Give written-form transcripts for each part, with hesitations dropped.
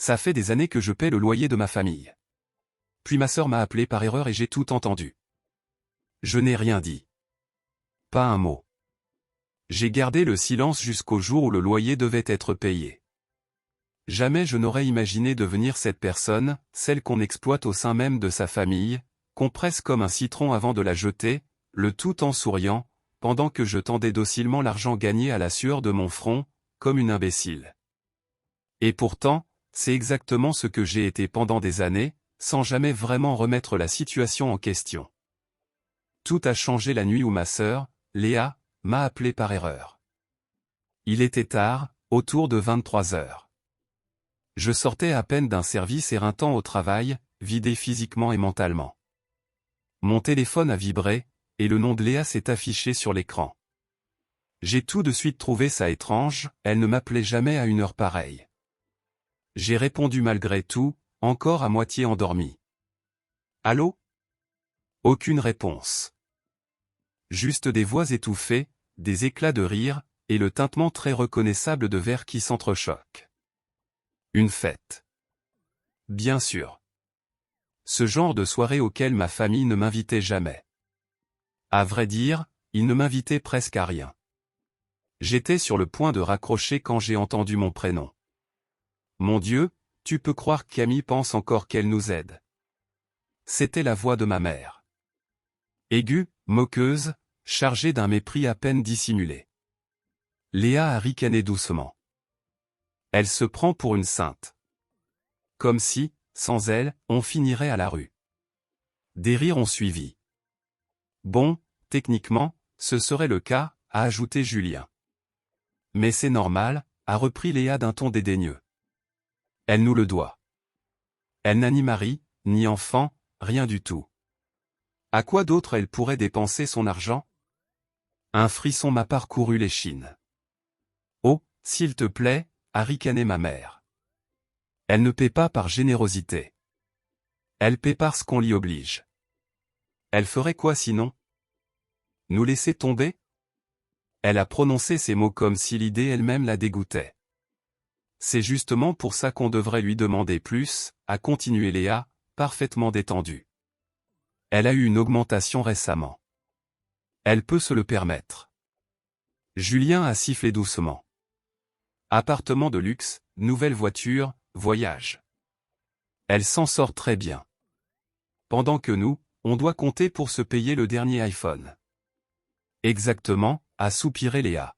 Ça fait des années que je paie le loyer de ma famille. Puis ma sœur m'a appelé par erreur et j'ai tout entendu. Je n'ai rien dit. Pas un mot. J'ai gardé le silence jusqu'au jour où le loyer devait être payé. Jamais je n'aurais imaginé devenir cette personne, celle qu'on exploite au sein même de sa famille, qu'on presse comme un citron avant de la jeter, le tout en souriant, pendant que je tendais docilement l'argent gagné à la sueur de mon front, comme une imbécile. Et pourtant, c'est exactement ce que j'ai été pendant des années, sans jamais vraiment remettre la situation en question. Tout a changé la nuit où ma sœur, Léa, m'a appelé par erreur. Il était tard, autour de 23 heures. Je sortais à peine d'un service éreintant au travail, vidé physiquement et mentalement. Mon téléphone a vibré, et le nom de Léa s'est affiché sur l'écran. J'ai tout de suite trouvé ça étrange, elle ne m'appelait jamais à une heure pareille. J'ai répondu malgré tout, encore à moitié endormi. Allô ? Aucune réponse. Juste des voix étouffées, des éclats de rire, et le tintement très reconnaissable de verres qui s'entrechoquent. Une fête. Bien sûr. Ce genre de soirée auquel ma famille ne m'invitait jamais. À vrai dire, ils ne m'invitaient presque à rien. J'étais sur le point de raccrocher quand j'ai entendu mon prénom. Mon Dieu, tu peux croire que Camille pense encore qu'elle nous aide. C'était la voix de ma mère. Aiguë, moqueuse, chargée d'un mépris à peine dissimulé. Léa a ricané doucement. Elle se prend pour une sainte. Comme si, sans elle, on finirait à la rue. Des rires ont suivi. Bon, techniquement, ce serait le cas, a ajouté Julien. Mais c'est normal, a repris Léa d'un ton dédaigneux. Elle nous le doit. Elle n'a ni mari, ni enfant, rien du tout. À quoi d'autre elle pourrait dépenser son argent ? Un frisson m'a parcouru l'échine. Oh, s'il te plaît, a ricané ma mère. Elle ne paie pas par générosité. Elle paie parce qu'on l'y oblige. Elle ferait quoi sinon ? Nous laisser tomber ? Elle a prononcé ces mots comme si l'idée elle-même la dégoûtait. C'est justement pour ça qu'on devrait lui demander plus, a continué Léa, parfaitement détendue. Elle a eu une augmentation récemment. Elle peut se le permettre. Julien a sifflé doucement. Appartement de luxe, nouvelle voiture, voyage. Elle s'en sort très bien. Pendant que nous, on doit compter pour se payer le dernier iPhone. Exactement, a soupiré Léa.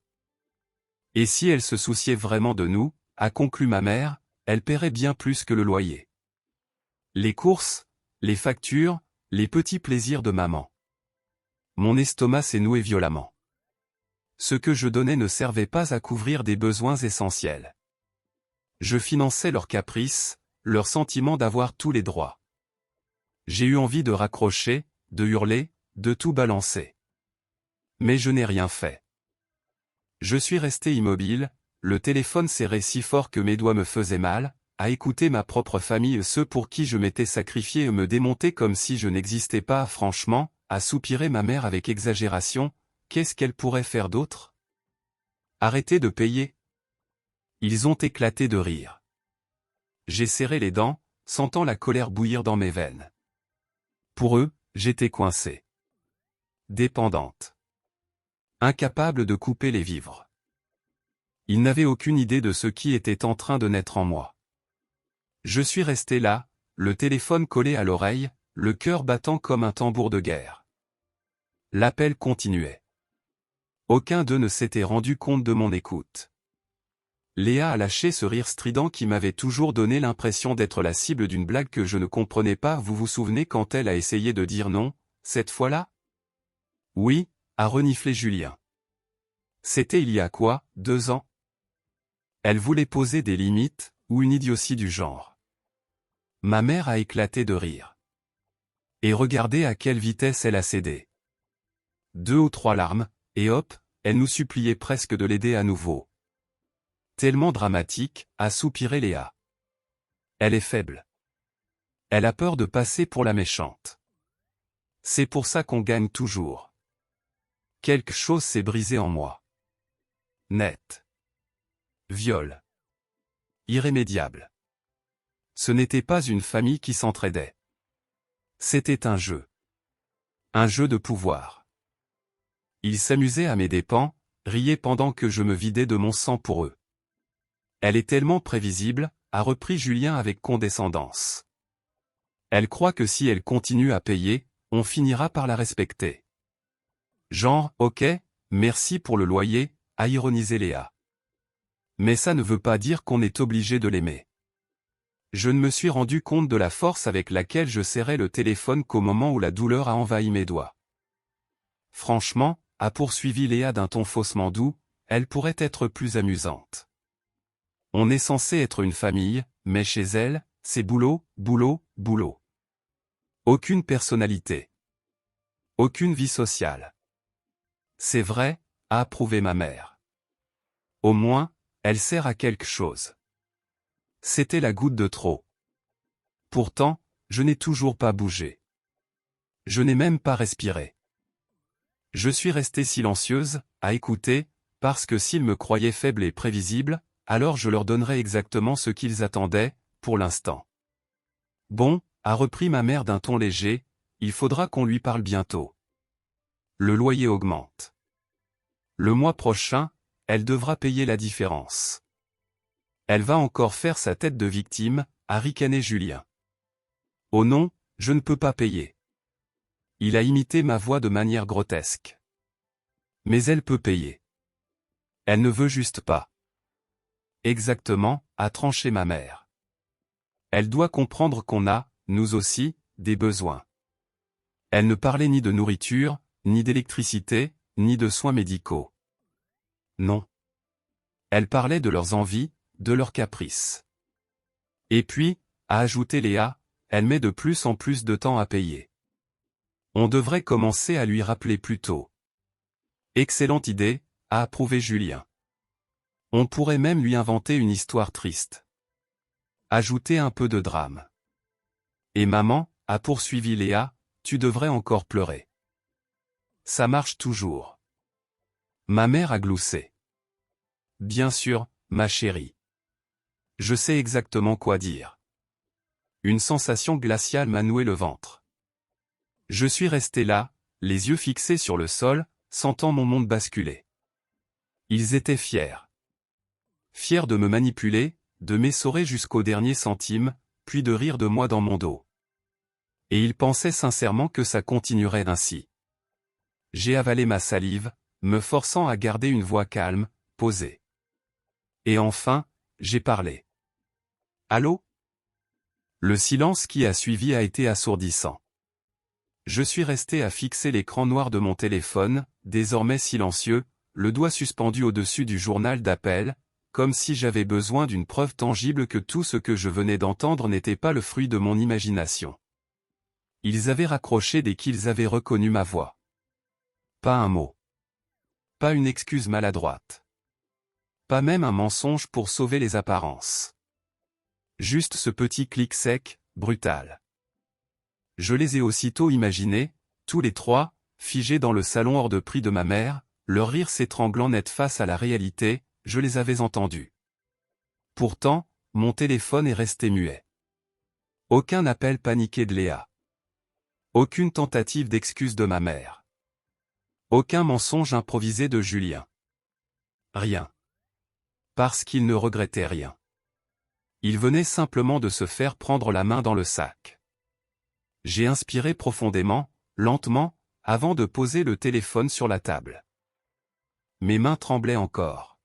Et si elle se souciait vraiment de nous, a conclu ma mère, elle paierait bien plus que le loyer. Les courses, les factures, les petits plaisirs de maman. Mon estomac s'est noué violemment. Ce que je donnais ne servait pas à couvrir des besoins essentiels. Je finançais leurs caprices, leur sentiment d'avoir tous les droits. J'ai eu envie de raccrocher, de hurler, de tout balancer. Mais je n'ai rien fait. Je suis resté immobile, le téléphone serré si fort que mes doigts me faisaient mal, à écouter ma propre famille et ceux pour qui je m'étais sacrifié et me démonter comme si je n'existais pas. Franchement, a soupiré ma mère avec exagération, qu'est-ce qu'elle pourrait faire d'autre ? Arrêter de payer ? Ils ont éclaté de rire. J'ai serré les dents, sentant la colère bouillir dans mes veines. Pour eux, j'étais coincée. Dépendante. Incapable de couper les vivres. Ils n'avaient aucune idée de ce qui était en train de naître en moi. Je suis resté là, le téléphone collé à l'oreille, le cœur battant comme un tambour de guerre. L'appel continuait. Aucun d'eux ne s'était rendu compte de mon écoute. Léa a lâché ce rire strident qui m'avait toujours donné l'impression d'être la cible d'une blague que je ne comprenais pas. Vous vous souvenez quand elle a essayé de dire non, cette fois-là ? Oui, a reniflé Julien. C'était il y a quoi, 2 ans ? Elle voulait poser des limites, ou une idiotie du genre. Ma mère a éclaté de rire. Et regardez à quelle vitesse elle a cédé. 2 ou 3 larmes, et hop, elle nous suppliait presque de l'aider à nouveau. Tellement dramatique, a soupiré Léa. Elle est faible. Elle a peur de passer pour la méchante. C'est pour ça qu'on gagne toujours. Quelque chose s'est brisé en moi. Net. Viol. Irrémédiable. Ce n'était pas une famille qui s'entraidait. C'était un jeu. Un jeu de pouvoir. Ils s'amusaient à mes dépens, riaient pendant que je me vidais de mon sang pour eux. Elle est tellement prévisible, a repris Julien avec condescendance. Elle croit que si elle continue à payer, on finira par la respecter. Genre, ok, merci pour le loyer, a ironisé Léa. Mais ça ne veut pas dire qu'on est obligé de l'aimer. Je ne me suis rendu compte de la force avec laquelle je serrais le téléphone qu'au moment où la douleur a envahi mes doigts. Franchement, a poursuivi Léa d'un ton faussement doux, elle pourrait être plus amusante. On est censé être une famille, mais chez elle, c'est boulot, boulot, boulot. Aucune personnalité. Aucune vie sociale. C'est vrai, a approuvé ma mère. Au moins, elle sert à quelque chose. C'était la goutte de trop. Pourtant, je n'ai toujours pas bougé. Je n'ai même pas respiré. Je suis restée silencieuse, à écouter, parce que s'ils me croyaient faible et prévisible, alors je leur donnerais exactement ce qu'ils attendaient, pour l'instant. Bon, a repris ma mère d'un ton léger, il faudra qu'on lui parle bientôt. Le loyer augmente. Le mois prochain, elle devra payer la différence. Elle va encore faire sa tête de victime, a ricané Julien. Oh non, je ne peux pas payer. Il a imité ma voix de manière grotesque. Mais elle peut payer. Elle ne veut juste pas. Exactement, a tranché ma mère. Elle doit comprendre qu'on a, nous aussi, des besoins. Elle ne parlait ni de nourriture, ni d'électricité, ni de soins médicaux. Non. Elle parlait de leurs envies, de leurs caprices. Et puis, a ajouté Léa, elle met de plus en plus de temps à payer. On devrait commencer à lui rappeler plus tôt. Excellente idée, a approuvé Julien. On pourrait même lui inventer une histoire triste. Ajouter un peu de drame. Et maman, a poursuivi Léa, tu devrais encore pleurer. Ça marche toujours. Ma mère a gloussé. Bien sûr, ma chérie. Je sais exactement quoi dire. Une sensation glaciale m'a noué le ventre. Je suis resté là, les yeux fixés sur le sol, sentant mon monde basculer. Ils étaient fiers. Fiers de me manipuler, de m'essorer jusqu'au dernier centime, puis de rire de moi dans mon dos. Et ils pensaient sincèrement que ça continuerait ainsi. J'ai avalé ma salive, me forçant à garder une voix calme, posée. Et enfin, j'ai parlé. Allô ? Le silence qui a suivi a été assourdissant. Je suis resté à fixer l'écran noir de mon téléphone, désormais silencieux, le doigt suspendu au-dessus du journal d'appel, comme si j'avais besoin d'une preuve tangible que tout ce que je venais d'entendre n'était pas le fruit de mon imagination. Ils avaient raccroché dès qu'ils avaient reconnu ma voix. Pas un mot. Pas une excuse maladroite. Pas même un mensonge pour sauver les apparences. Juste ce petit clic sec, brutal. Je les ai aussitôt imaginés, tous les trois, figés dans le salon hors de prix de ma mère, leur rire s'étranglant net face à la réalité, je les avais entendus. Pourtant, mon téléphone est resté muet. Aucun appel paniqué de Léa. Aucune tentative d'excuse de ma mère. Aucun mensonge improvisé de Julien. Rien. Parce qu'il ne regrettait rien. Il venait simplement de se faire prendre la main dans le sac. J'ai inspiré profondément, lentement, avant de poser le téléphone sur la table. Mes mains tremblaient encore.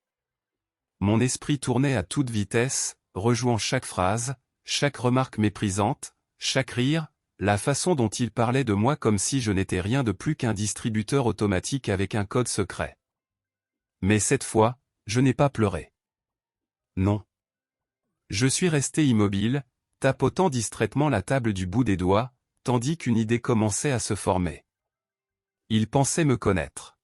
Mon esprit tournait à toute vitesse, rejouant chaque phrase, chaque remarque méprisante, chaque rire, la façon dont il parlait de moi comme si je n'étais rien de plus qu'un distributeur automatique avec un code secret. Mais cette fois, je n'ai pas pleuré. Non. Je suis resté immobile, tapotant distraitement la table du bout des doigts, tandis qu'une idée commençait à se former. Ils pensaient me connaître.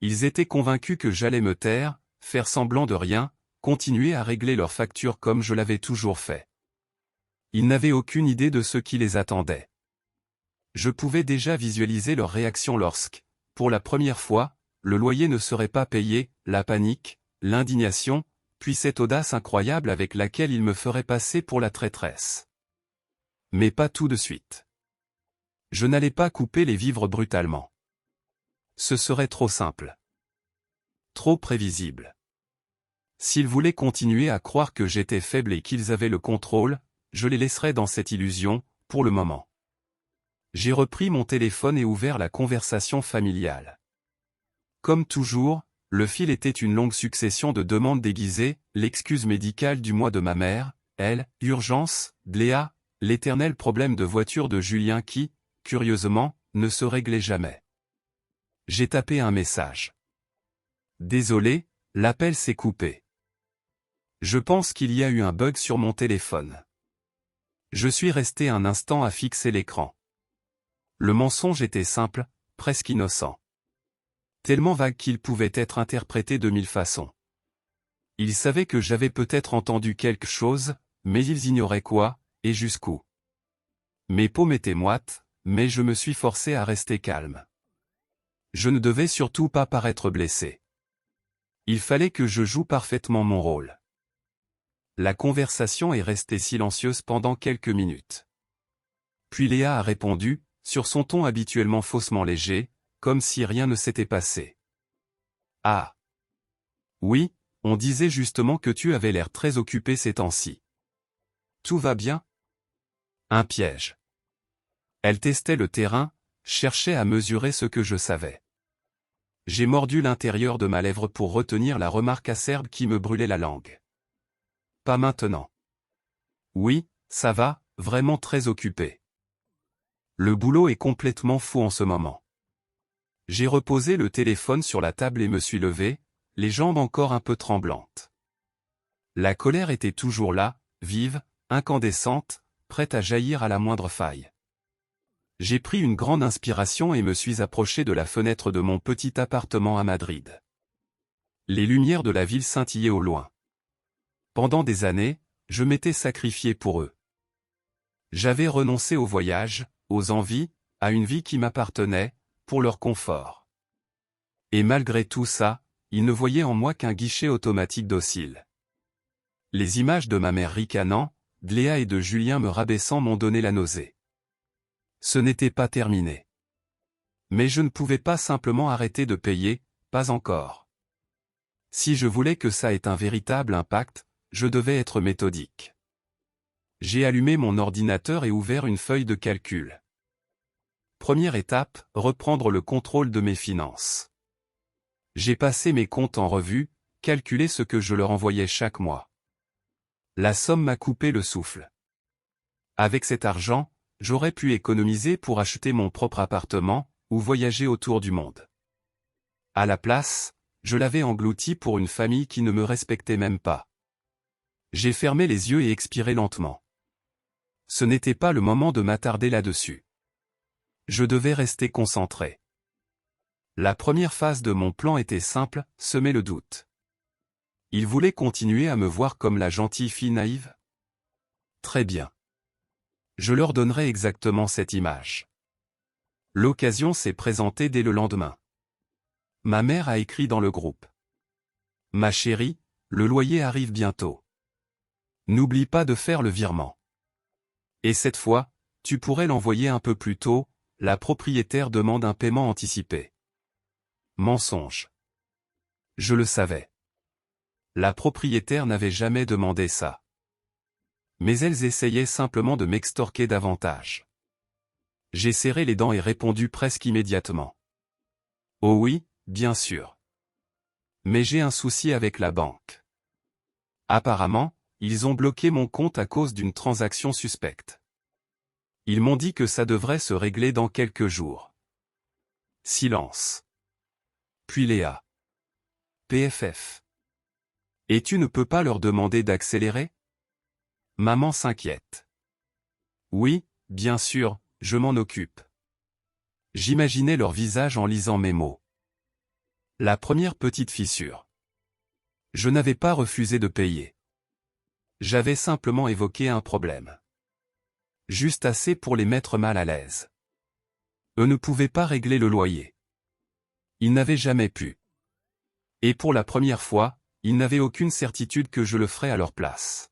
Ils étaient convaincus que j'allais me taire, faire semblant de rien, continuer à régler leurs factures comme je l'avais toujours fait. Ils n'avaient aucune idée de ce qui les attendait. Je pouvais déjà visualiser leur réaction lorsque, pour la première fois, le loyer ne serait pas payé, la panique, l'indignation, puis cette audace incroyable avec laquelle il me ferait passer pour la traîtresse. Mais pas tout de suite. Je n'allais pas couper les vivres brutalement. Ce serait trop simple. Trop prévisible. S'ils voulaient continuer à croire que j'étais faible et qu'ils avaient le contrôle, je les laisserais dans cette illusion, pour le moment. J'ai repris mon téléphone et ouvert la conversation familiale. Comme toujours, le fil était une longue succession de demandes déguisées, l'excuse médicale du mois de ma mère, elle, urgence, Léa, l'éternel problème de voiture de Julien qui, curieusement, ne se réglait jamais. J'ai tapé un message. Désolé, l'appel s'est coupé. Je pense qu'il y a eu un bug sur mon téléphone. Je suis resté un instant à fixer l'écran. Le mensonge était simple, presque innocent. Tellement vague qu'il pouvait être interprété de 1000 façons. Ils savaient que j'avais peut-être entendu quelque chose, mais ils ignoraient quoi, et jusqu'où. Mes paumes étaient moites, mais je me suis forcé à rester calme. Je ne devais surtout pas paraître blessé. Il fallait que je joue parfaitement mon rôle. La conversation est restée silencieuse pendant quelques minutes. Puis Léa a répondu, sur son ton habituellement faussement léger, comme si rien ne s'était passé. Ah. Oui, on disait justement que tu avais l'air très occupé ces temps-ci. Tout va bien? Un piège. Elle testait le terrain, cherchait à mesurer ce que je savais. J'ai mordu l'intérieur de ma lèvre pour retenir la remarque acerbe qui me brûlait la langue. Pas maintenant. Oui, ça va, vraiment très occupé. Le boulot est complètement fou en ce moment. J'ai reposé le téléphone sur la table et me suis levé, les jambes encore un peu tremblantes. La colère était toujours là, vive, incandescente, prête à jaillir à la moindre faille. J'ai pris une grande inspiration et me suis approché de la fenêtre de mon petit appartement à Madrid. Les lumières de la ville scintillaient au loin. Pendant des années, je m'étais sacrifié pour eux. J'avais renoncé au voyage, aux envies, à une vie qui m'appartenait, pour leur confort. Et malgré tout ça, ils ne voyaient en moi qu'un guichet automatique docile. Les images de ma mère ricanant, de Léa et de Julien me rabaissant m'ont donné la nausée. Ce n'était pas terminé. Mais je ne pouvais pas simplement arrêter de payer, pas encore. Si je voulais que ça ait un véritable impact, je devais être méthodique. J'ai allumé mon ordinateur et ouvert une feuille de calcul. Première étape, reprendre le contrôle de mes finances. J'ai passé mes comptes en revue, calculé ce que je leur envoyais chaque mois. La somme m'a coupé le souffle. Avec cet argent, j'aurais pu économiser pour acheter mon propre appartement, ou voyager autour du monde. À la place, je l'avais englouti pour une famille qui ne me respectait même pas. J'ai fermé les yeux et expiré lentement. Ce n'était pas le moment de m'attarder là-dessus. Je devais rester concentré. La première phase de mon plan était simple, semer le doute. Ils voulaient continuer à me voir comme la gentille fille naïve? Très bien. Je leur donnerai exactement cette image. L'occasion s'est présentée dès le lendemain. Ma mère a écrit dans le groupe. Ma chérie, le loyer arrive bientôt. N'oublie pas de faire le virement. Et cette fois, tu pourrais l'envoyer un peu plus tôt, la propriétaire demande un paiement anticipé. Mensonge. Je le savais. La propriétaire n'avait jamais demandé ça. Mais elles essayaient simplement de m'extorquer davantage. J'ai serré les dents et répondu presque immédiatement. Oh oui, bien sûr. Mais j'ai un souci avec la banque. Apparemment, ils ont bloqué mon compte à cause d'une transaction suspecte. Ils m'ont dit que ça devrait se régler dans quelques jours. Silence. Puis Léa. PFF. Et tu ne peux pas leur demander d'accélérer? Maman s'inquiète. Oui, bien sûr, je m'en occupe. J'imaginais leur visage en lisant mes mots. La première petite fissure. Je n'avais pas refusé de payer. J'avais simplement évoqué un problème. Juste assez pour les mettre mal à l'aise. Eux ne pouvaient pas régler le loyer. Ils n'avaient jamais pu. Et pour la première fois, ils n'avaient aucune certitude que je le ferais à leur place.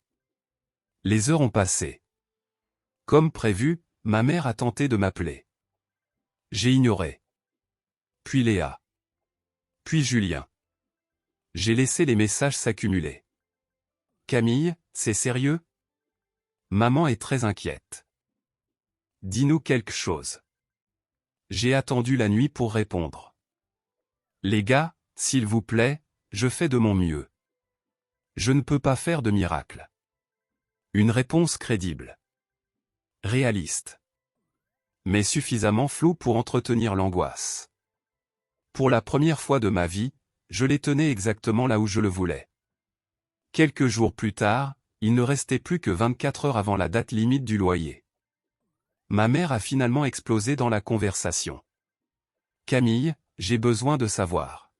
Les heures ont passé. Comme prévu, ma mère a tenté de m'appeler. J'ai ignoré. Puis Léa. Puis Julien. J'ai laissé les messages s'accumuler. Camille, c'est sérieux? Maman est très inquiète. Dis-nous quelque chose. J'ai attendu la nuit pour répondre. Les gars, s'il vous plaît, je fais de mon mieux. Je ne peux pas faire de miracle. Une réponse crédible. Réaliste. Mais suffisamment floue pour entretenir l'angoisse. Pour la première fois de ma vie, je les tenais exactement là où je le voulais. Quelques jours plus tard, il ne restait plus que 24 heures avant la date limite du loyer. Ma mère a finalement explosé dans la conversation. Camille, j'ai besoin de savoir.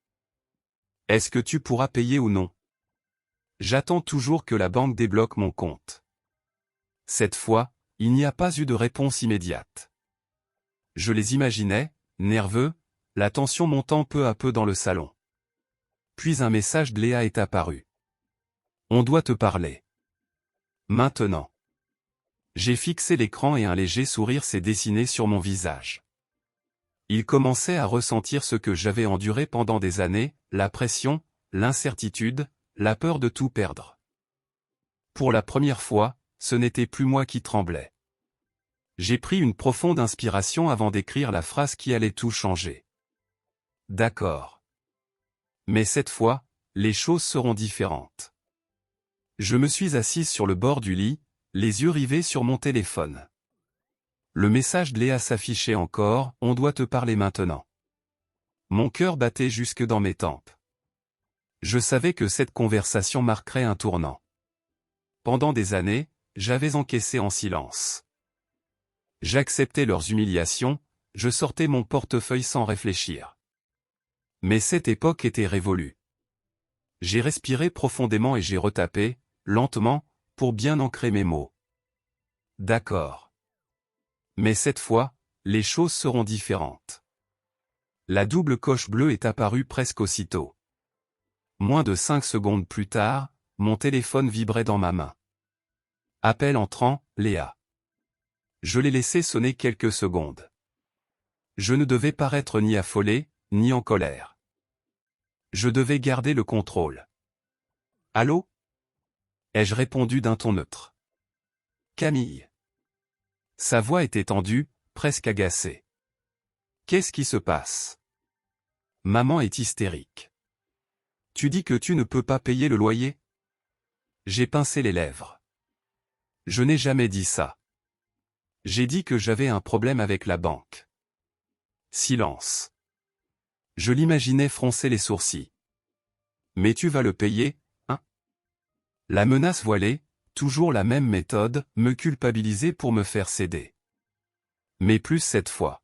Est-ce que tu pourras payer ou non? J'attends toujours que la banque débloque mon compte. Cette fois, il n'y a pas eu de réponse immédiate. Je les imaginais, nerveux, la tension montant peu à peu dans le salon. Puis un message de Léa est apparu. On doit te parler. Maintenant. J'ai fixé l'écran et un léger sourire s'est dessiné sur mon visage. Il commençait à ressentir ce que j'avais enduré pendant des années, la pression, l'incertitude, la peur de tout perdre. Pour la première fois, ce n'était plus moi qui tremblais. J'ai pris une profonde inspiration avant d'écrire la phrase qui allait tout changer. D'accord. Mais cette fois, les choses seront différentes. Je me suis assise sur le bord du lit, les yeux rivés sur mon téléphone. Le message de Léa s'affichait encore, on doit te parler maintenant. Mon cœur battait jusque dans mes tempes. Je savais que cette conversation marquerait un tournant. Pendant des années, j'avais encaissé en silence. J'acceptais leurs humiliations, je sortais mon portefeuille sans réfléchir. Mais cette époque était révolue. J'ai respiré profondément et j'ai retapé, lentement, pour bien ancrer mes mots. D'accord. Mais cette fois, les choses seront différentes. La double coche bleue est apparue presque aussitôt. Moins de 5 secondes plus tard, mon téléphone vibrait dans ma main. Appel entrant, Léa. Je l'ai laissé sonner quelques secondes. Je ne devais paraître ni affolé, ni en colère. Je devais garder le contrôle. Allô? Ai-je répondu d'un ton neutre. Camille. Sa voix était tendue, presque agacée. Qu'est-ce qui se passe? Maman est hystérique. Tu dis que tu ne peux pas payer le loyer? J'ai pincé les lèvres. Je n'ai jamais dit ça. J'ai dit que j'avais un problème avec la banque. Silence. Je l'imaginais froncer les sourcils. Mais tu vas le payer, hein? La menace voilée, toujours la même méthode, me culpabilisait pour me faire céder. Mais plus cette fois.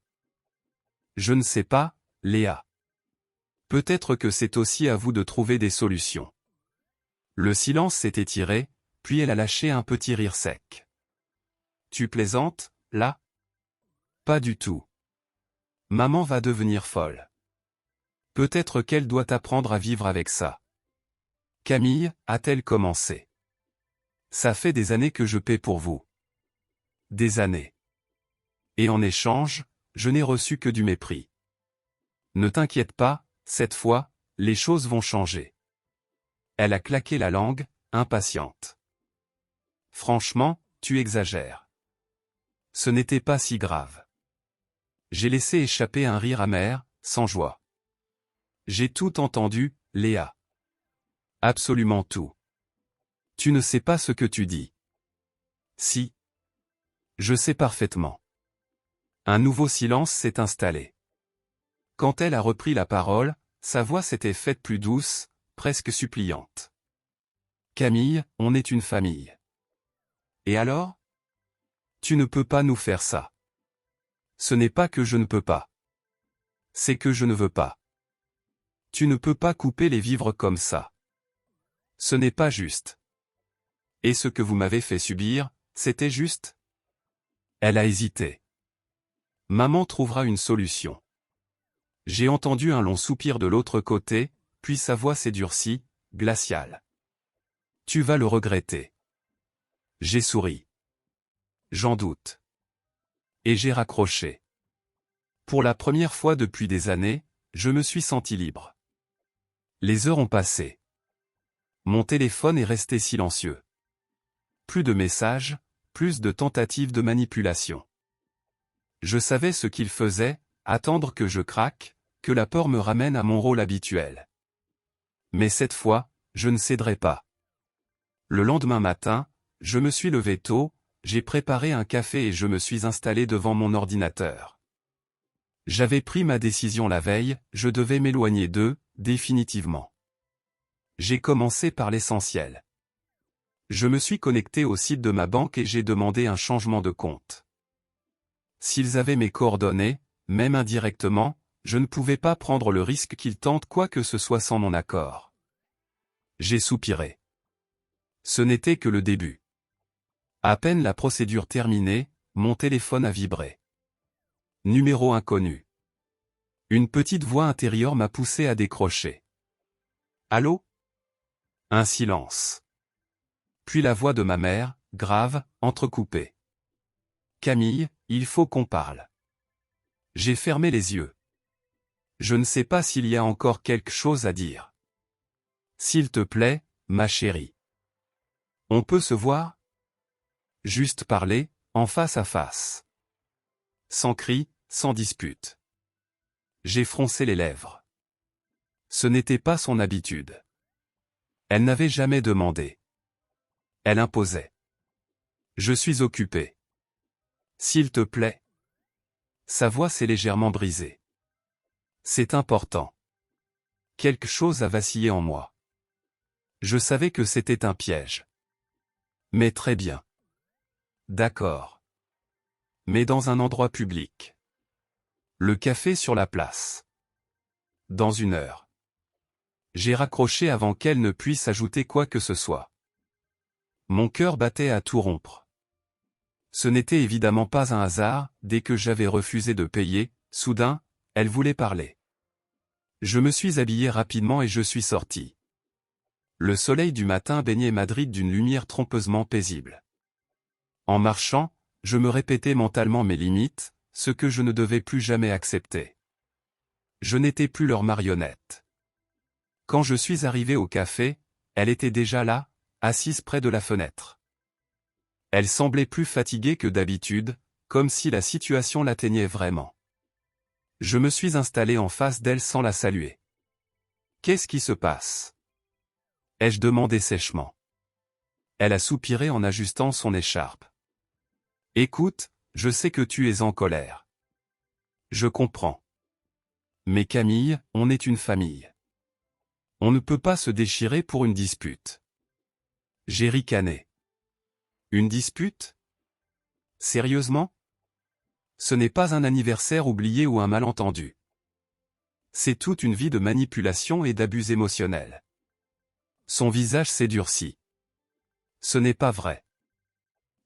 Je ne sais pas, Léa. Peut-être que c'est aussi à vous de trouver des solutions. Le silence s'est étiré, puis elle a lâché un petit rire sec. Tu plaisantes, là? Pas du tout. Maman va devenir folle. Peut-être qu'elle doit apprendre à vivre avec ça. Camille, a-t-elle commencé? Ça fait des années que je paie pour vous. Des années. Et en échange, je n'ai reçu que du mépris. Ne t'inquiète pas, cette fois, les choses vont changer. Elle a claqué la langue, impatiente. Franchement, tu exagères. Ce n'était pas si grave. J'ai laissé échapper un rire amer, sans joie. J'ai tout entendu, Léa. Absolument tout. Tu ne sais pas ce que tu dis. Si. Je sais parfaitement. Un nouveau silence s'est installé. Quand elle a repris la parole, sa voix s'était faite plus douce, presque suppliante. Camille, on est une famille. Et alors? Tu ne peux pas nous faire ça. Ce n'est pas que je ne peux pas. C'est que je ne veux pas. Tu ne peux pas couper les vivres comme ça. Ce n'est pas juste. Et ce que vous m'avez fait subir, c'était juste? Elle a hésité. Maman trouvera une solution. J'ai entendu un long soupir de l'autre côté, puis sa voix s'est durcie. glacial. Tu vas le regretter. J'ai souri. J'en doute. Et j'ai raccroché. Pour la première fois depuis des années, je me suis senti libre. Les heures ont passé. Mon téléphone est resté silencieux. Plus de messages, plus de tentatives de manipulation. Je savais ce qu'il faisait, attendre que je craque, que la peur me ramène à mon rôle habituel. Mais cette fois, je ne céderai pas. Le lendemain matin, je me suis levé tôt, j'ai préparé un café et je me suis installé devant mon ordinateur. J'avais pris ma décision la veille, je devais m'éloigner d'eux, définitivement. J'ai commencé par l'essentiel. Je me suis connecté au site de ma banque et j'ai demandé un changement de compte. S'ils avaient mes coordonnées, même indirectement, je ne pouvais pas prendre le risque qu'ils tentent quoi que ce soit sans mon accord. J'ai soupiré. Ce n'était que le début. À peine la procédure terminée, mon téléphone a vibré. Numéro inconnu. Une petite voix intérieure m'a poussé à décrocher. Allô ? Un silence. Puis la voix de ma mère, grave, entrecoupée. Camille, il faut qu'on parle. J'ai fermé les yeux. Je ne sais pas s'il y a encore quelque chose à dire. S'il te plaît, ma chérie. On peut se voir ? Juste parler, en face à face. Sans cri, sans dispute. J'ai froncé les lèvres. Ce n'était pas son habitude. Elle n'avait jamais demandé. Elle imposait. Je suis occupé. S'il te plaît. Sa voix s'est légèrement brisée. C'est important. Quelque chose a vacillé en moi. Je savais que c'était un piège. Mais très bien. D'accord. Mais dans un endroit public. Le café sur la place. Dans 1 heure. J'ai raccroché avant qu'elle ne puisse ajouter quoi que ce soit. Mon cœur battait à tout rompre. Ce n'était évidemment pas un hasard, dès que j'avais refusé de payer, soudain, elle voulait parler. Je me suis habillé rapidement et je suis sorti. Le soleil du matin baignait Madrid d'une lumière trompeusement paisible. En marchant, je me répétais mentalement mes limites, ce que je ne devais plus jamais accepter. Je n'étais plus leur marionnette. Quand je suis arrivé au café, elle était déjà là, assise près de la fenêtre. Elle semblait plus fatiguée que d'habitude, comme si la situation l'atteignait vraiment. Je me suis installé en face d'elle sans la saluer. « Qu'est-ce qui se passe ?» ai-je demandé sèchement. Elle a soupiré en ajustant son écharpe. « Écoute, je sais que tu es en colère. Je comprends. Mais Camille, on est une famille. On ne peut pas se déchirer pour une dispute. » J'ai ricané. Une dispute ? Sérieusement ? Ce n'est pas un anniversaire oublié ou un malentendu. C'est toute une vie de manipulation et d'abus émotionnels. Son visage s'est durci. Ce n'est pas vrai.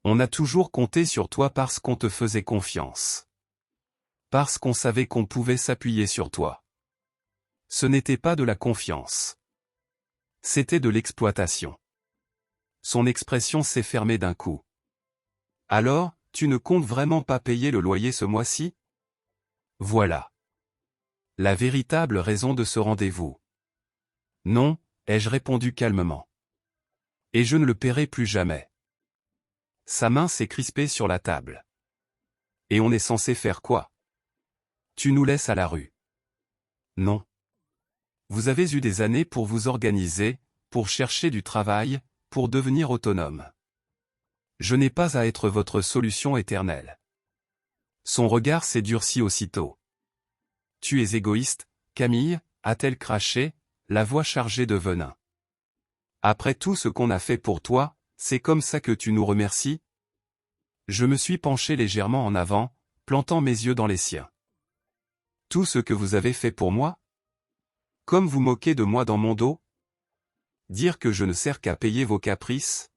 On a toujours compté sur toi parce qu'on te faisait confiance. Parce qu'on savait qu'on pouvait s'appuyer sur toi. Ce n'était pas de la confiance. C'était de l'exploitation. Son expression s'est fermée d'un coup. Alors, tu ne comptes vraiment pas payer le loyer ce mois-ci ? Voilà. La véritable raison de ce rendez-vous. Non, ai-je répondu calmement. Et je ne le paierai plus jamais. Sa main s'est crispée sur la table. Et on est censé faire quoi ? Tu nous laisses à la rue. Non. Vous avez eu des années pour vous organiser, pour chercher du travail, pour devenir autonome. Je n'ai pas à être votre solution éternelle. Son regard s'est durci aussitôt. Tu es égoïste, Camille, a-t-elle craché, la voix chargée de venin. Après tout ce qu'on a fait pour toi, c'est comme ça que tu nous remercies ? Je me suis penché légèrement en avant, plantant mes yeux dans les siens. Tout ce que vous avez fait pour moi ? Comme vous moquez de moi dans mon dos ? Dire que je ne sers qu'à payer vos caprices ?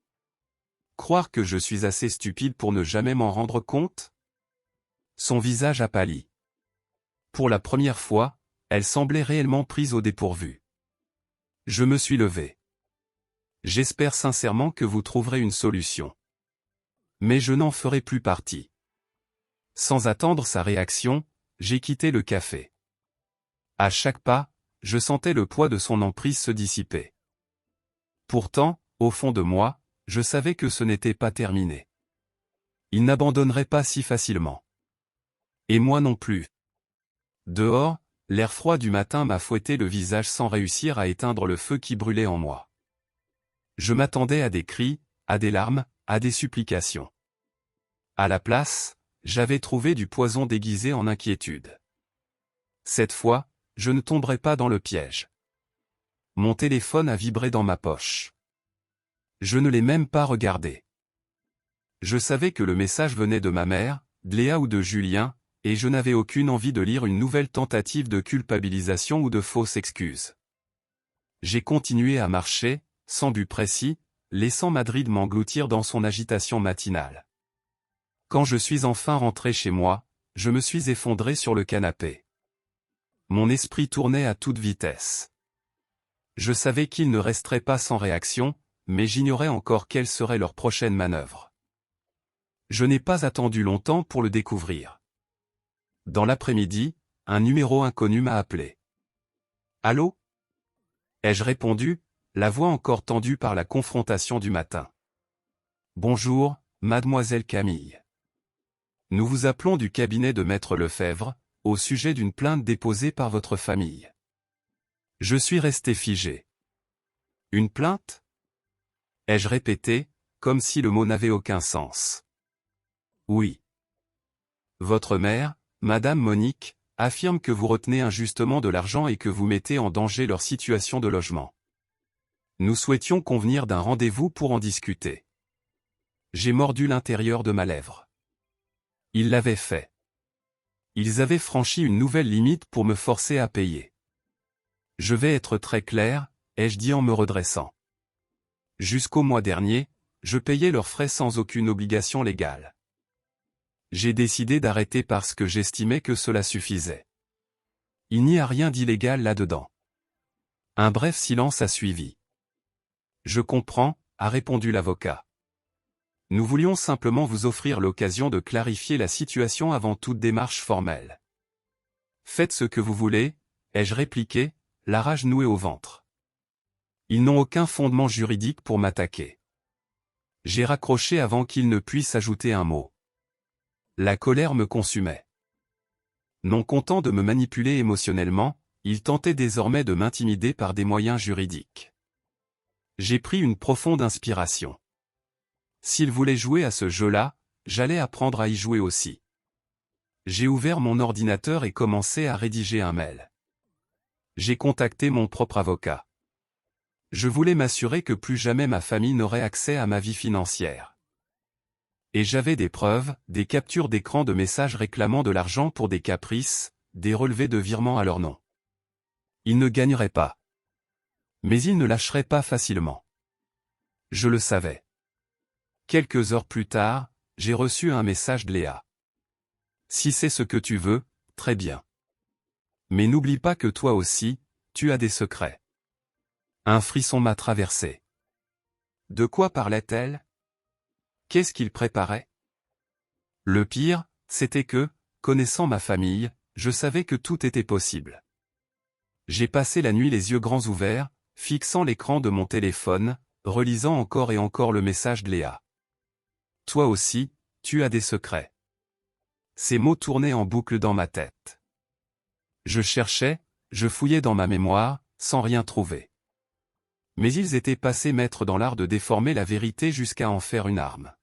Croire que je suis assez stupide pour ne jamais m'en rendre compte ? Son visage a pâli. Pour la première fois, elle semblait réellement prise au dépourvu. Je me suis levé. J'espère sincèrement que vous trouverez une solution. Mais je n'en ferai plus partie. Sans attendre sa réaction, j'ai quitté le café. À chaque pas, je sentais le poids de son emprise se dissiper. Pourtant, au fond de moi, je savais que ce n'était pas terminé. Il n'abandonnerait pas si facilement. Et moi non plus. Dehors, l'air froid du matin m'a fouetté le visage sans réussir à éteindre le feu qui brûlait en moi. Je m'attendais à des cris, à des larmes, à des supplications. À la place, j'avais trouvé du poison déguisé en inquiétude. Cette fois, je ne tomberai pas dans le piège. Mon téléphone a vibré dans ma poche. Je ne l'ai même pas regardé. Je savais que le message venait de ma mère, de Léa ou de Julien, et je n'avais aucune envie de lire une nouvelle tentative de culpabilisation ou de fausses excuses. J'ai continué à marcher, sans but précis, laissant Madrid m'engloutir dans son agitation matinale. Quand je suis enfin rentré chez moi, je me suis effondré sur le canapé. Mon esprit tournait à toute vitesse. Je savais qu'ils ne resteraient pas sans réaction, mais j'ignorais encore quelle serait leur prochaine manœuvre. Je n'ai pas attendu longtemps pour le découvrir. Dans l'après-midi, un numéro inconnu m'a appelé. « Allô ?» ai-je répondu, la voix encore tendue par la confrontation du matin. « Bonjour, mademoiselle Camille. Nous vous appelons du cabinet de Maître Lefebvre, au sujet d'une plainte déposée par votre famille. » Je suis resté figé. « Une plainte ?» ai-je répété, comme si le mot n'avait aucun sens. « Oui. Votre mère, Madame Monique, affirme que vous retenez injustement de l'argent et que vous mettez en danger leur situation de logement. Nous souhaitions convenir d'un rendez-vous pour en discuter. » J'ai mordu l'intérieur de ma lèvre. Ils l'avaient fait. Ils avaient franchi une nouvelle limite pour me forcer à payer. Je vais être très clair, ai-je dit en me redressant. Jusqu'au mois dernier, je payais leurs frais sans aucune obligation légale. J'ai décidé d'arrêter parce que j'estimais que cela suffisait. Il n'y a rien d'illégal là-dedans. Un bref silence a suivi. Je comprends, a répondu l'avocat. Nous voulions simplement vous offrir l'occasion de clarifier la situation avant toute démarche formelle. Faites ce que vous voulez, ai-je répliqué, la rage nouée au ventre. Ils n'ont aucun fondement juridique pour m'attaquer. J'ai raccroché avant qu'ils ne puissent ajouter un mot. La colère me consumait. Non content de me manipuler émotionnellement, ils tentaient désormais de m'intimider par des moyens juridiques. J'ai pris une profonde inspiration. S'ils voulaient jouer à ce jeu-là, j'allais apprendre à y jouer aussi. J'ai ouvert mon ordinateur et commencé à rédiger un mail. J'ai contacté mon propre avocat. Je voulais m'assurer que plus jamais ma famille n'aurait accès à ma vie financière. Et j'avais des preuves, des captures d'écran de messages réclamant de l'argent pour des caprices, des relevés de virements à leur nom. Ils ne gagneraient pas. Mais ils ne lâcheraient pas facilement. Je le savais. Quelques heures plus tard, j'ai reçu un message de Léa. Si c'est ce que tu veux, très bien. Mais n'oublie pas que toi aussi, tu as des secrets. Un frisson m'a traversé. De quoi parlait-elle? Qu'est-ce qu'il préparait? Le pire, c'était que, connaissant ma famille, je savais que tout était possible. J'ai passé la nuit les yeux grands ouverts, fixant l'écran de mon téléphone, relisant encore et encore le message de Léa. Toi aussi, tu as des secrets. Ces mots tournaient en boucle dans ma tête. Je cherchais, je fouillais dans ma mémoire, sans rien trouver. Mais ils étaient passés maîtres dans l'art de déformer la vérité jusqu'à en faire une arme.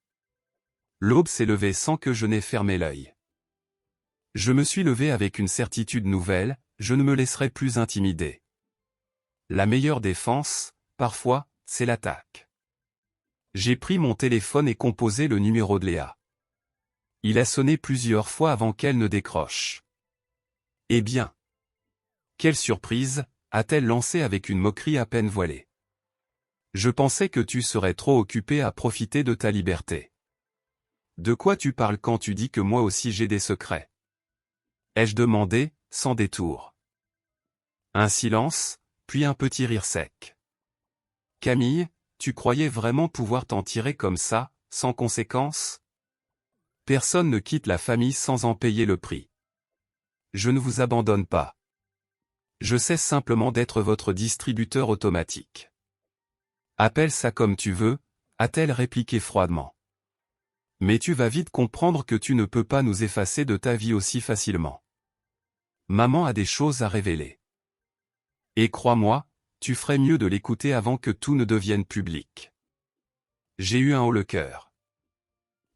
L'aube s'est levée sans que je n'ai fermé l'œil. Je me suis levé avec une certitude nouvelle, je ne me laisserai plus intimider. La meilleure défense, parfois, c'est l'attaque. J'ai pris mon téléphone et composé le numéro de Léa. Il a sonné plusieurs fois avant qu'elle ne décroche. Eh bien! Quelle surprise, a-t-elle lancé avec une moquerie à peine voilée. Je pensais que tu serais trop occupé à profiter de ta liberté. De quoi tu parles quand tu dis que moi aussi j'ai des secrets? Ai-je demandé, sans détour. Un silence, puis un petit rire sec. Camille, tu croyais vraiment pouvoir t'en tirer comme ça, sans conséquence? Personne ne quitte la famille sans en payer le prix. Je ne vous abandonne pas. Je cesse simplement d'être votre distributeur automatique. Appelle ça comme tu veux, a-t-elle répliqué froidement. Mais tu vas vite comprendre que tu ne peux pas nous effacer de ta vie aussi facilement. Maman a des choses à révéler. Et crois-moi, tu ferais mieux de l'écouter avant que tout ne devienne public. J'ai eu un haut le cœur.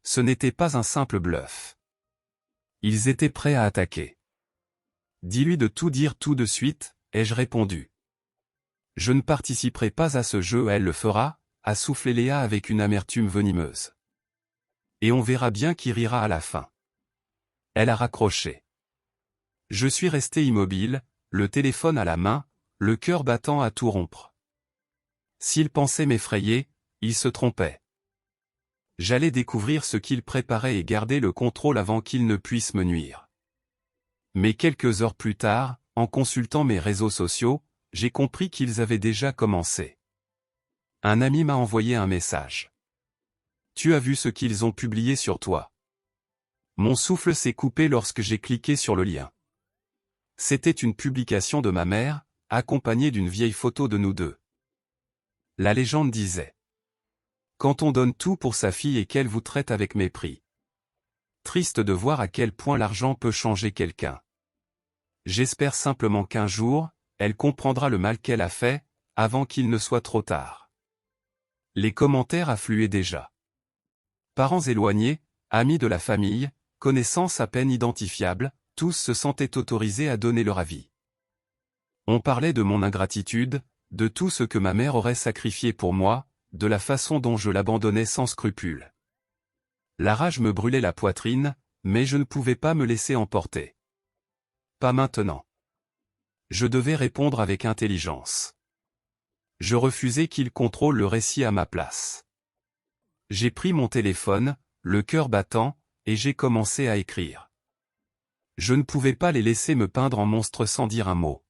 Ce n'était pas un simple bluff. Ils étaient prêts à attaquer. Dis-lui de tout dire tout de suite, ai-je répondu. Je ne participerai pas à ce jeu, elle le fera, a soufflé Léa avec une amertume venimeuse. Et on verra bien qui rira à la fin. Elle a raccroché. Je suis resté immobile, le téléphone à la main, le cœur battant à tout rompre. S'il pensait m'effrayer, il se trompait. J'allais découvrir ce qu'il préparait et garder le contrôle avant qu'il ne puisse me nuire. Mais quelques heures plus tard, en consultant mes réseaux sociaux, j'ai compris qu'ils avaient déjà commencé. Un ami m'a envoyé un message. Tu as vu ce qu'ils ont publié sur toi? Mon souffle s'est coupé lorsque j'ai cliqué sur le lien. C'était une publication de ma mère, accompagnée d'une vieille photo de nous deux. La légende disait: quand on donne tout pour sa fille et qu'elle vous traite avec mépris. Triste de voir à quel point l'argent peut changer quelqu'un. J'espère simplement qu'un jour, elle comprendra le mal qu'elle a fait, avant qu'il ne soit trop tard. Les commentaires affluaient déjà. Parents éloignés, amis de la famille, connaissances à peine identifiables, tous se sentaient autorisés à donner leur avis. On parlait de mon ingratitude, de tout ce que ma mère aurait sacrifié pour moi, de la façon dont je l'abandonnais sans scrupule. La rage me brûlait la poitrine, mais je ne pouvais pas me laisser emporter. Pas maintenant. Je devais répondre avec intelligence. Je refusais qu'il contrôle le récit à ma place. J'ai pris mon téléphone, le cœur battant, et j'ai commencé à écrire. Je ne pouvais pas les laisser me peindre en monstre sans dire un mot.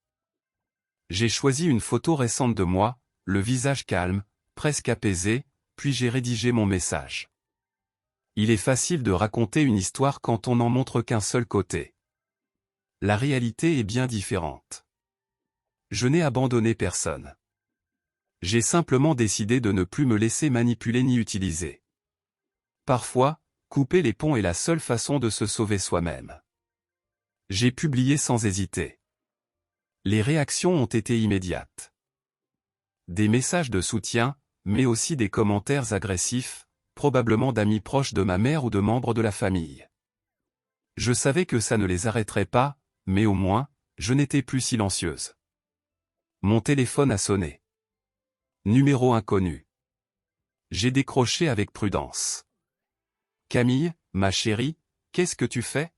J'ai choisi une photo récente de moi, le visage calme, presque apaisé, puis j'ai rédigé mon message. Il est facile de raconter une histoire quand on n'en montre qu'un seul côté. La réalité est bien différente. Je n'ai abandonné personne. J'ai simplement décidé de ne plus me laisser manipuler ni utiliser. Parfois, couper les ponts est la seule façon de se sauver soi-même. J'ai publié sans hésiter. Les réactions ont été immédiates. Des messages de soutien, mais aussi des commentaires agressifs, probablement d'amis proches de ma mère ou de membres de la famille. Je savais que ça ne les arrêterait pas, mais au moins, je n'étais plus silencieuse. Mon téléphone a sonné. Numéro inconnu. J'ai décroché avec prudence. Camille, ma chérie, qu'est-ce que tu fais?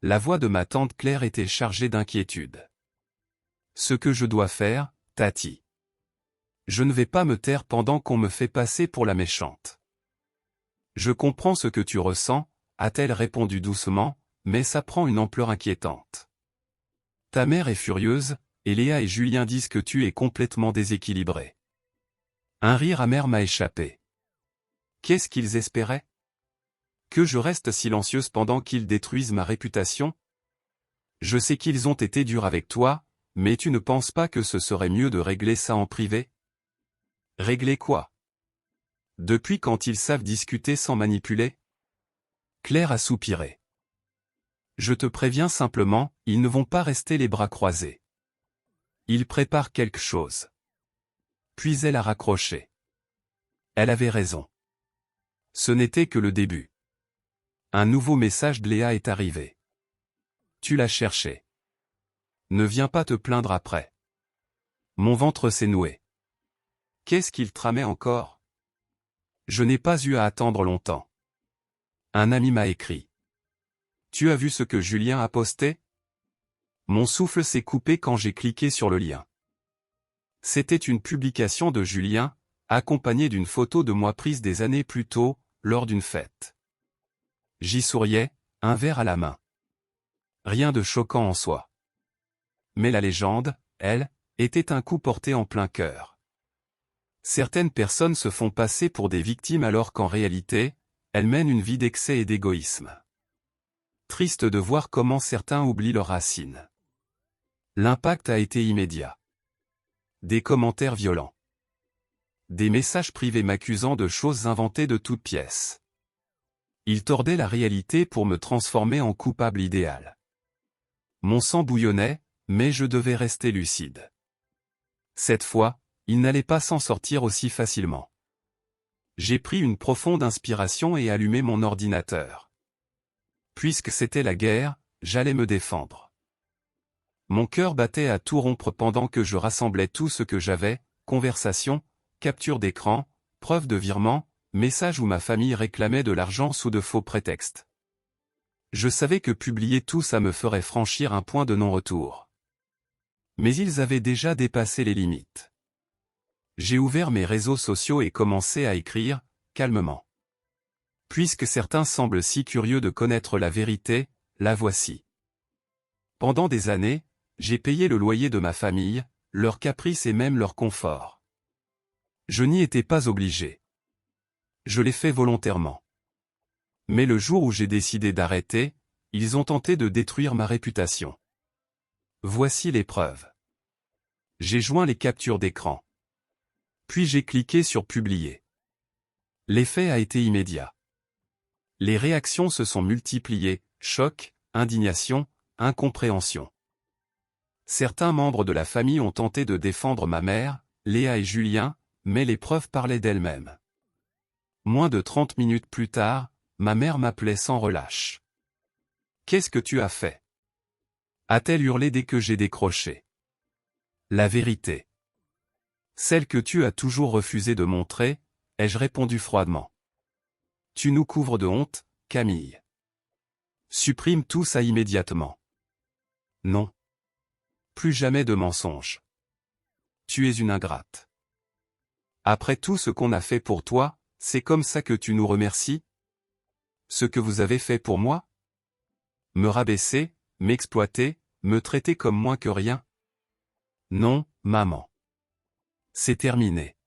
La voix de ma tante Claire était chargée d'inquiétude. Ce que je dois faire, Tati. Je ne vais pas me taire pendant qu'on me fait passer pour la méchante. Je comprends ce que tu ressens, a-t-elle répondu doucement, mais ça prend une ampleur inquiétante. Ta mère est furieuse, et Léa et Julien disent que tu es complètement déséquilibré. Un rire amer m'a échappé. Qu'est-ce qu'ils espéraient? Que je reste silencieuse pendant qu'ils détruisent ma réputation? Je sais qu'ils ont été durs avec toi, mais tu ne penses pas que ce serait mieux de régler ça en privé? Régler quoi? Depuis quand ils savent discuter sans manipuler? Claire a soupiré. Je te préviens simplement, ils ne vont pas rester les bras croisés. Ils préparent quelque chose. Puis elle a raccroché. Elle avait raison. Ce n'était que le début. Un nouveau message de Léa est arrivé. Tu l'as cherché. Ne viens pas te plaindre après. Mon ventre s'est noué. Qu'est-ce qu'il tramait encore? Je n'ai pas eu à attendre longtemps. Un ami m'a écrit. Tu as vu ce que Julien a posté? Mon souffle s'est coupé quand j'ai cliqué sur le lien. C'était une publication de Julien, accompagnée d'une photo de moi prise des années plus tôt, lors d'une fête. J'y souriais, un verre à la main. Rien de choquant en soi. Mais la légende, elle, était un coup porté en plein cœur. Certaines personnes se font passer pour des victimes alors qu'en réalité, elles mènent une vie d'excès et d'égoïsme. Triste de voir comment certains oublient leurs racines. L'impact a été immédiat. Des commentaires violents. Des messages privés m'accusant de choses inventées de toutes pièces. Ils tordaient la réalité pour me transformer en coupable idéal. Mon sang bouillonnait, mais je devais rester lucide. Cette fois, il n'allait pas s'en sortir aussi facilement. J'ai pris une profonde inspiration et allumé mon ordinateur. Puisque c'était la guerre, j'allais me défendre. Mon cœur battait à tout rompre pendant que je rassemblais tout ce que j'avais, conversations, captures d'écran, preuves de virement, messages où ma famille réclamait de l'argent sous de faux prétextes. Je savais que publier tout ça me ferait franchir un point de non-retour. Mais ils avaient déjà dépassé les limites. J'ai ouvert mes réseaux sociaux et commencé à écrire, calmement. Puisque certains semblent si curieux de connaître la vérité, la voici. Pendant des années, j'ai payé le loyer de ma famille, leurs caprices et même leur confort. Je n'y étais pas obligé. Je l'ai fait volontairement. Mais le jour où j'ai décidé d'arrêter, ils ont tenté de détruire ma réputation. Voici les preuves. J'ai joint les captures d'écran. Puis j'ai cliqué sur publier. L'effet a été immédiat. Les réactions se sont multipliées, choc, indignation, incompréhension. Certains membres de la famille ont tenté de défendre ma mère, Léa et Julien, mais les preuves parlaient d'elles-mêmes. Moins de 30 minutes plus tard, ma mère m'appelait sans relâche. « Qu'est-ce que tu as fait » a-t-elle hurlé dès que j'ai décroché. La vérité. Celle que tu as toujours refusé de montrer, ai-je répondu froidement. Tu nous couvres de honte, Camille. Supprime tout ça immédiatement. Non. Plus jamais de mensonges. Tu es une ingrate. Après tout ce qu'on a fait pour toi, c'est comme ça que tu nous remercies? Ce que vous avez fait pour moi? Me rabaisser, m'exploiter, me traiter comme moins que rien? Non, maman. C'est terminé.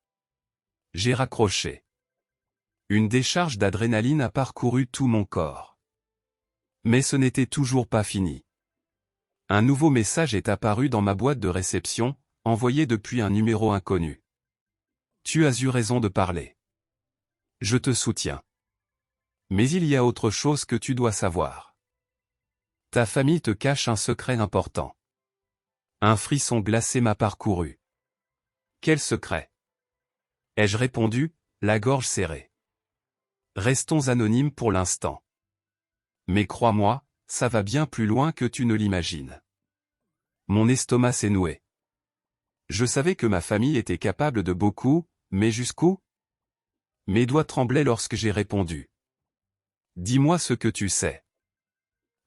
J'ai raccroché. Une décharge d'adrénaline a parcouru tout mon corps. Mais ce n'était toujours pas fini. Un nouveau message est apparu dans ma boîte de réception, envoyé depuis un numéro inconnu. Tu as eu raison de parler. Je te soutiens. Mais il y a autre chose que tu dois savoir. Ta famille te cache un secret important. Un frisson glacé m'a parcouru. Quel secret? Ai-je répondu, la gorge serrée. Restons anonymes pour l'instant. Mais crois-moi, ça va bien plus loin que tu ne l'imagines. Mon estomac s'est noué. Je savais que ma famille était capable de beaucoup, mais jusqu'où? Mes doigts tremblaient lorsque j'ai répondu. Dis-moi ce que tu sais.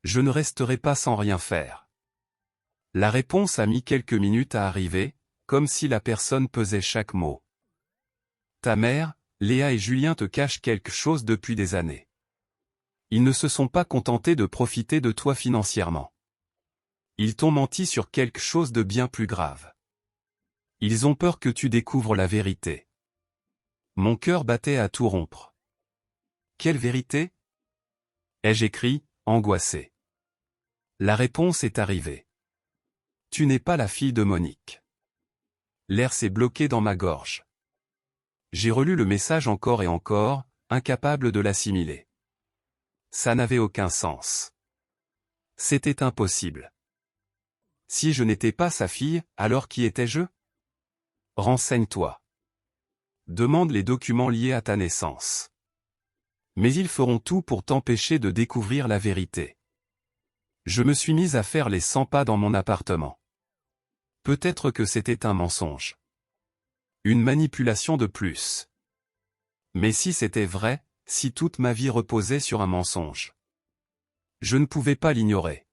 Je ne resterai pas sans rien faire. La réponse a mis quelques minutes à arriver, comme si la personne pesait chaque mot. Ta mère, Léa et Julien te cachent quelque chose depuis des années. Ils ne se sont pas contentés de profiter de toi financièrement. Ils t'ont menti sur quelque chose de bien plus grave. Ils ont peur que tu découvres la vérité. Mon cœur battait à tout rompre. Quelle vérité? Ai-je écrit, angoissé. La réponse est arrivée. Tu n'es pas la fille de Monique. L'air s'est bloqué dans ma gorge. J'ai relu le message encore et encore, incapable de l'assimiler. Ça n'avait aucun sens. C'était impossible. Si je n'étais pas sa fille, alors qui étais-je? Renseigne-toi. Demande les documents liés à ta naissance. Mais ils feront tout pour t'empêcher de découvrir la vérité. Je me suis mise à faire les 100 pas dans mon appartement. Peut-être que c'était un mensonge. Une manipulation de plus. Mais si c'était vrai, si toute ma vie reposait sur un mensonge. Je ne pouvais pas l'ignorer.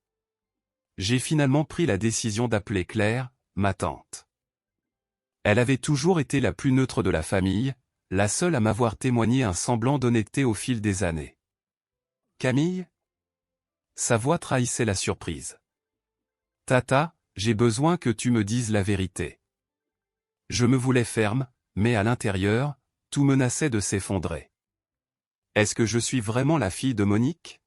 J'ai finalement pris la décision d'appeler Claire, ma tante. Elle avait toujours été la plus neutre de la famille, la seule à m'avoir témoigné un semblant d'honnêteté au fil des années. Camille? Sa voix trahissait la surprise. Tata, j'ai besoin que tu me dises la vérité. Je me voulais ferme, mais à l'intérieur, tout menaçait de s'effondrer. Est-ce que je suis vraiment la fille de Monique?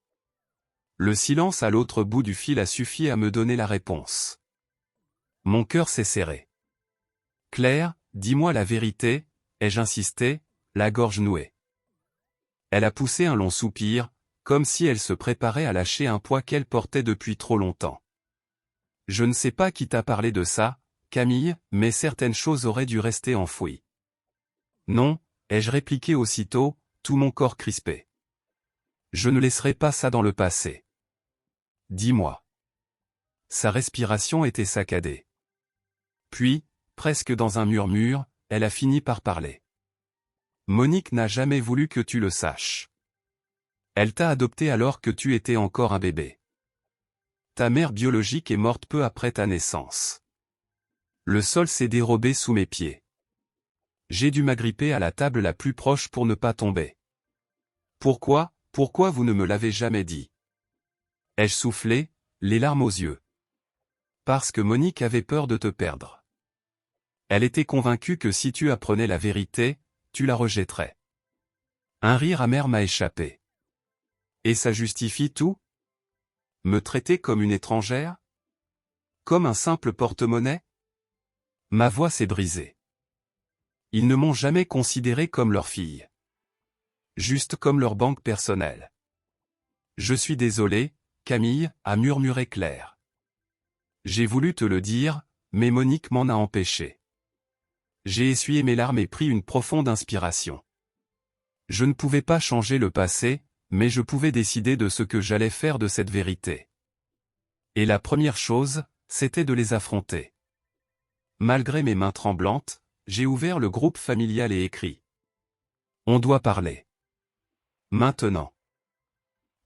Le silence à l'autre bout du fil a suffi à me donner la réponse. Mon cœur s'est serré. Claire, dis-moi la vérité, ai-je insisté, la gorge nouée. Elle a poussé un long soupir, comme si elle se préparait à lâcher un poids qu'elle portait depuis trop longtemps. Je ne sais pas qui t'a parlé de ça, Camille, mais certaines choses auraient dû rester enfouies. Non, ai-je répliqué aussitôt, tout mon corps crispé. Je ne laisserai pas ça dans le passé. Dis-moi. Sa respiration était saccadée. Puis, presque dans un murmure, elle a fini par parler. Monique n'a jamais voulu que tu le saches. Elle t'a adopté alors que tu étais encore un bébé. Ta mère biologique est morte peu après ta naissance. Le sol s'est dérobé sous mes pieds. J'ai dû m'agripper à la table la plus proche pour ne pas tomber. Pourquoi vous ne me l'avez jamais dit? Ai-je soufflé, les larmes aux yeux. Parce que Monique avait peur de te perdre. Elle était convaincue que si tu apprenais la vérité, tu la rejetterais. Un rire amer m'a échappé. Et ça justifie tout? Me traiter comme une étrangère? Comme un simple porte-monnaie? Ma voix s'est brisée. Ils ne m'ont jamais considéré comme leur fille. Juste comme leur banque personnelle. Je suis désolé, Camille, a murmuré Claire. J'ai voulu te le dire, mais Monique m'en a empêché. J'ai essuyé mes larmes et pris une profonde inspiration. Je ne pouvais pas changer le passé, mais je pouvais décider de ce que j'allais faire de cette vérité. Et la première chose, c'était de les affronter. Malgré mes mains tremblantes, j'ai ouvert le groupe familial et écrit. On doit parler. Maintenant.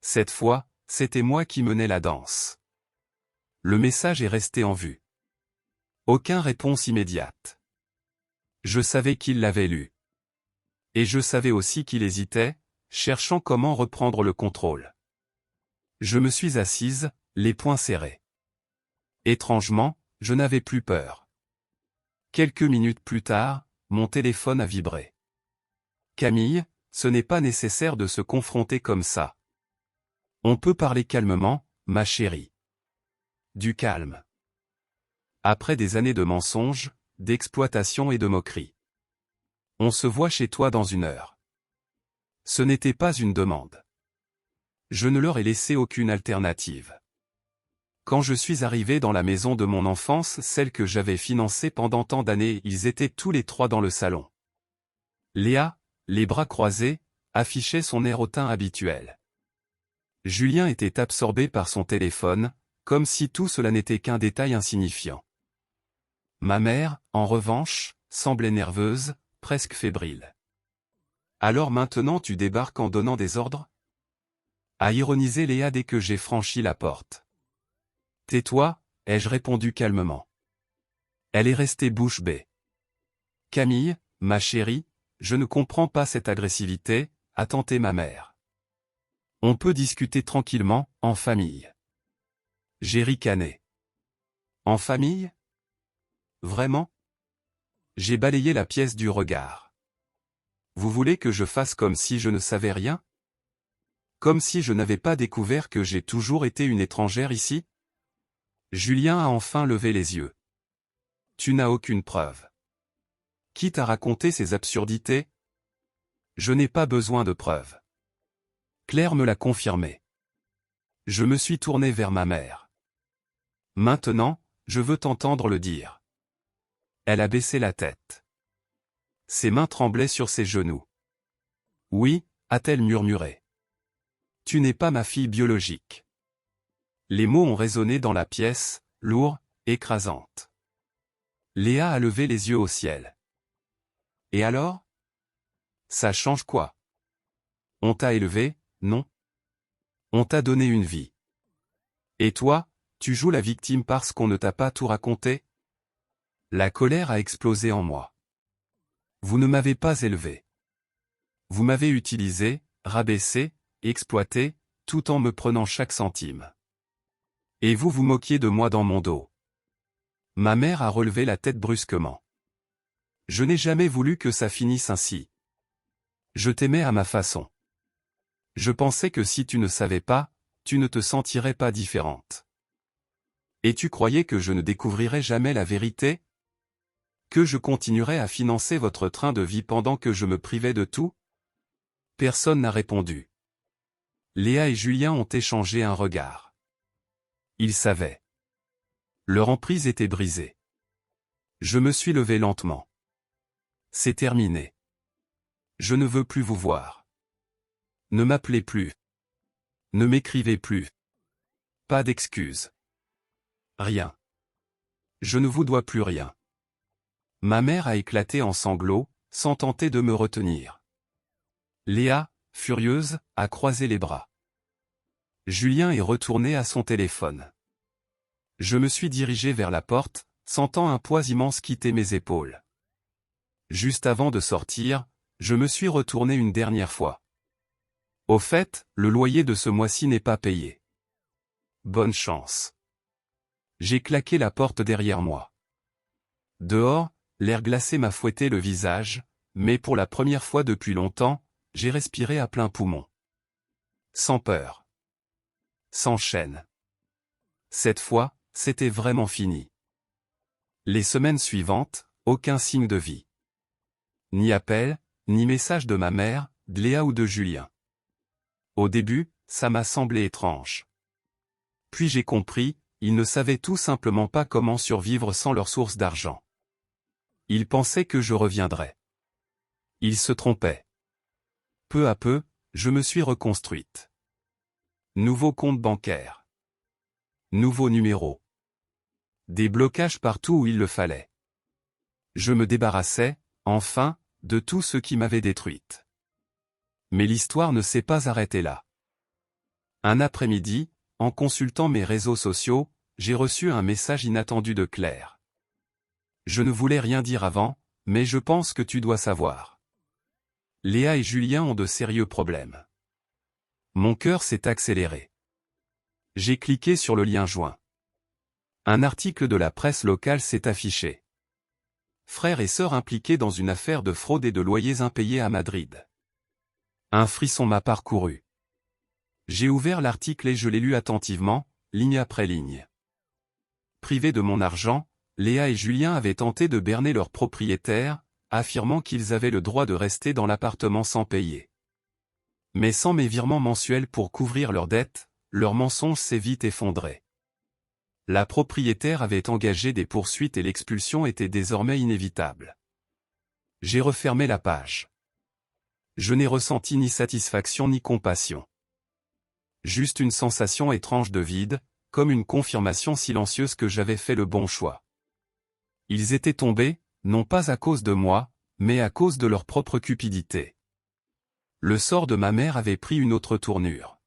Cette fois, c'était moi qui menais la danse. Le message est resté en vue. Aucune réponse immédiate. Je savais qu'il l'avait lu. Et je savais aussi qu'il hésitait, cherchant comment reprendre le contrôle. Je me suis assise, les poings serrés. Étrangement, je n'avais plus peur. Quelques minutes plus tard, mon téléphone a vibré. Camille, ce n'est pas nécessaire de se confronter comme ça. On peut parler calmement, ma chérie. Du calme. Après des années de mensonges, d'exploitation et de moqueries. On se voit chez toi dans 1 heure. Ce n'était pas une demande. Je ne leur ai laissé aucune alternative. Quand je suis arrivé dans la maison de mon enfance, celle que j'avais financée pendant tant d'années, ils étaient tous les 3 dans le salon. Léa, les bras croisés, affichait son air hautain habituel. Julien était absorbé par son téléphone, comme si tout cela n'était qu'un détail insignifiant. Ma mère, en revanche, semblait nerveuse, presque fébrile. Alors maintenant tu débarques en donnant des ordres? A ironisé Léa dès que j'ai franchi la porte. Tais-toi, ai-je répondu calmement. Elle est restée bouche bée. Camille, ma chérie, je ne comprends pas cette agressivité, a tenté ma mère. On peut discuter tranquillement, en famille. J'ai ricané. En famille? Vraiment? J'ai balayé la pièce du regard. Vous voulez que je fasse comme si je ne savais rien? Comme si je n'avais pas découvert que j'ai toujours été une étrangère ici? Julien a enfin levé les yeux. Tu n'as aucune preuve. Qui t'a raconté ces absurdités? Je n'ai pas besoin de preuves. Claire me l'a confirmé. Je me suis tourné vers ma mère. Maintenant, je veux t'entendre le dire. Elle a baissé la tête. Ses mains tremblaient sur ses genoux. Oui, a-t-elle murmuré. Tu n'es pas ma fille biologique. Les mots ont résonné dans la pièce, lourds, écrasantes. Léa a levé les yeux au ciel. Et alors? Ça change quoi? On t'a élevé, non? On t'a donné une vie. Et toi, tu joues la victime parce qu'on ne t'a pas tout raconté? La colère a explosé en moi. Vous ne m'avez pas élevé. Vous m'avez utilisé, rabaissé, exploité, tout en me prenant chaque centime. Et vous vous moquiez de moi dans mon dos. Ma mère a relevé la tête brusquement. Je n'ai jamais voulu que ça finisse ainsi. Je t'aimais à ma façon. Je pensais que si tu ne savais pas, tu ne te sentirais pas différente. Et tu croyais que je ne découvrirais jamais la vérité? Que je continuerais à financer votre train de vie pendant que je me privais de tout? Personne n'a répondu. Léa et Julien ont échangé un regard. Ils savaient. Leur emprise était brisée. Je me suis levé lentement. C'est terminé. Je ne veux plus vous voir. Ne m'appelez plus. Ne m'écrivez plus. Pas d'excuses. Rien. Je ne vous dois plus rien. Ma mère a éclaté en sanglots, sans tenter de me retenir. Léa, furieuse, a croisé les bras. Julien est retourné à son téléphone. Je me suis dirigé vers la porte, sentant un poids immense quitter mes épaules. Juste avant de sortir, je me suis retourné une dernière fois. Au fait, le loyer de ce mois-ci n'est pas payé. Bonne chance. J'ai claqué la porte derrière moi. Dehors, l'air glacé m'a fouetté le visage, mais pour la première fois depuis longtemps, j'ai respiré à plein poumon. Sans peur. Sans chaîne. Cette fois, c'était vraiment fini. Les semaines suivantes, aucun signe de vie. Ni appel, ni message de ma mère, de Léa ou de Julien. Au début, ça m'a semblé étrange. Puis j'ai compris, ils ne savaient tout simplement pas comment survivre sans leur source d'argent. Ils pensaient que je reviendrais. Ils se trompaient. Peu à peu, je me suis reconstruite. Nouveau compte bancaire. Nouveau numéro. Des blocages partout où il le fallait. Je me débarrassais, enfin, de tout ce qui m'avait détruite. Mais l'histoire ne s'est pas arrêtée là. Un après-midi, en consultant mes réseaux sociaux, j'ai reçu un message inattendu de Claire. Je ne voulais rien dire avant, mais je pense que tu dois savoir. Léa et Julien ont de sérieux problèmes. Mon cœur s'est accéléré. J'ai cliqué sur le lien joint. Un article de la presse locale s'est affiché. Frères et sœurs impliqués dans une affaire de fraude et de loyers impayés à Madrid. Un frisson m'a parcouru. J'ai ouvert l'article et je l'ai lu attentivement, ligne après ligne. Privés de mon argent, Léa et Julien avaient tenté de berner leurs propriétaires, affirmant qu'ils avaient le droit de rester dans l'appartement sans payer. Mais sans mes virements mensuels pour couvrir leurs dettes, leur mensonge s'est vite effondré. La propriétaire avait engagé des poursuites et l'expulsion était désormais inévitable. J'ai refermé la page. Je n'ai ressenti ni satisfaction ni compassion. Juste une sensation étrange de vide, comme une confirmation silencieuse que j'avais fait le bon choix. Ils étaient tombés, non pas à cause de moi, mais à cause de leur propre cupidité. Le sort de ma mère avait pris une autre tournure.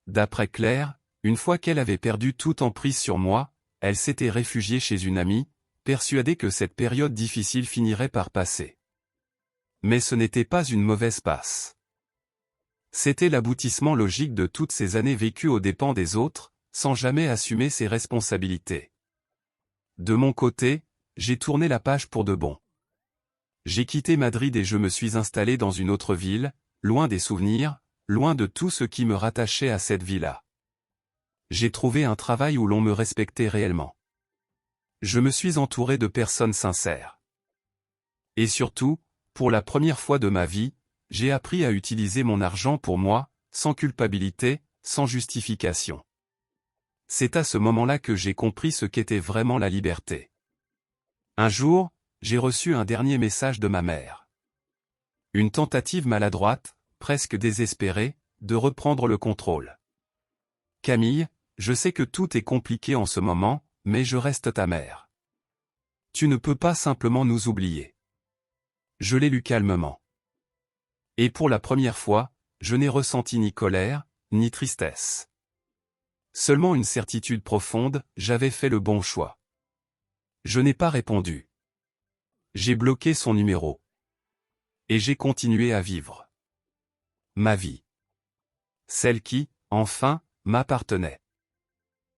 D'après Claire, une fois qu'elle avait perdu toute emprise sur moi, elle s'était réfugiée chez une amie, persuadée que cette période difficile finirait par passer. Mais ce n'était pas une mauvaise passe. C'était l'aboutissement logique de toutes ces années vécues aux dépens des autres, sans jamais assumer ses responsabilités. De mon côté, j'ai tourné la page pour de bon. J'ai quitté Madrid et je me suis installé dans une autre ville, loin des souvenirs, loin de tout ce qui me rattachait à cette vie-là. J'ai trouvé un travail où l'on me respectait réellement. Je me suis entouré de personnes sincères. Et surtout, pour la première fois de ma vie, j'ai appris à utiliser mon argent pour moi, sans culpabilité, sans justification. C'est à ce moment-là que j'ai compris ce qu'était vraiment la liberté. Un jour, j'ai reçu un dernier message de ma mère. Une tentative maladroite, presque désespérée, de reprendre le contrôle. Camille, je sais que tout est compliqué en ce moment, mais je reste ta mère. Tu ne peux pas simplement nous oublier. Je l'ai lu calmement. Et pour la première fois, je n'ai ressenti ni colère, ni tristesse. Seulement une certitude profonde, j'avais fait le bon choix. Je n'ai pas répondu. J'ai bloqué son numéro. Et j'ai continué à vivre. Ma vie. Celle qui, enfin, m'appartenait.